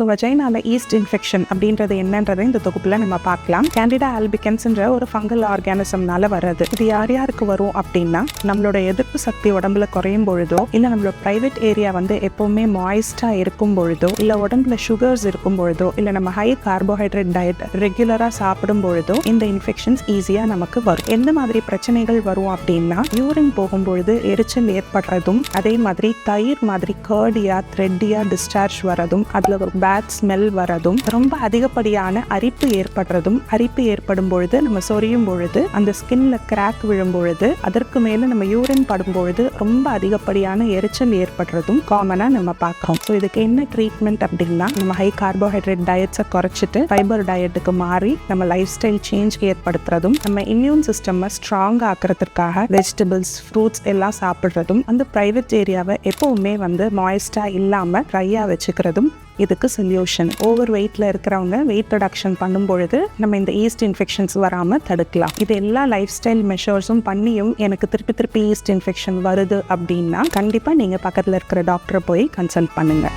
So வஜைனால east infection அப்படின்றது என்னன்றதை இந்த தொகுப்புல நம்ம பார்க்கலாம். கேண்டிடா ஆல்பிகன்ஸ்ன்ற ஒரு ஃபங்கல் ஆர்கானிசம்னால வர்றது. இது யார் யாருக்கு வரும் அப்படின்னா, நம்மளோட எதிர்ப்பு சக்தி உடம்புல குறையும் பொழுதோ, இல்லை நம்மளோட பிரைவேட் ஏரியா எப்பவுமே மாய்ஸ்டா இருக்கும் பொழுதோ, இல்லை உடம்புல சுகர்ஸ் இருக்கும் பொழுதோ, இல்லை நம்ம ஹை கார்போஹைட்ரேட் டயட் ரெகுலரா சாப்பிடும் பொழுதோ இந்த இன்ஃபெக்ஷன்ஸ் ஈஸியா நமக்கு வரும். எந்த மாதிரி பிரச்சனைகள் வரும் அப்படின்னா, யூரின் போகும்பொழுது எரிச்சல் ஏற்படுறதும், அதே மாதிரி தயிர் மாதிரி கர்டியா த்ரெட்டியா டிஸ்சார்ஜ் வரதும், அதுல ஒரு பேட் ஸ்மெல் வரதும், ரொம்ப அதிகப்படியான அரிப்பு ஏற்படுறதும், அரிப்பு ஏற்படும் பொழுது நம்ம சொரியும் பொழுது அந்த ஸ்கின்ல கிராக் விழும் பொழுது, அதற்கு மேல நம்ம யூரின் படும் பொழுது ரொம்ப அதிகப்படியான எரிச்சல் ஏற்படுறதும் காமனா நம்ம பார்க்கிறோம். ஸோ இதுக்கு என்ன ட்ரீட்மெண்ட் அப்படின்னா, நம்ம ஹை கார்போஹைட்ரேட் டயட்ஸை குறைச்சிட்டு ஃபைபர் டயட்டுக்கு மாறி நம்ம லைஃப் ஸ்டைல் சேஞ்ச் ஏற்படுத்துறதும், நம்ம இம்யூன் சிஸ்டம் ஸ்ட்ராங் ஆக்குறதுக்காக வெஜிடபிள்ஸ் ஃப்ரூட்ஸ் எல்லாம் சாப்பிட்றதும், அந்த பிரைவேட் ஏரியாவை எப்பவுமே மாய்ஸ்டா இல்லாம ட்ரையா வச்சுக்கிறதும் இதுக்கு சொல்யூஷன். ஓவர் வெயிட்ல இருக்கிறவங்க வெயிட் ரிடக்ஷன் பண்ணும் பொழுது நம்ம இந்த ஈஸ்ட் இன்ஃபெக்ஷன்ஸ் வராம தடுக்கலாம். இது எல்லா லைஃப் ஸ்டைல் மெஷர்ஸும் பண்ணியும் எனக்கு திருப்பி ஈஸ்ட் இன்ஃபெக்ஷன் வருது அப்படின்னா, கண்டிப்பா நீங்க பக்கத்துல இருக்கிற டாக்டரை போய் கன்சல்ட் பண்ணுங்க.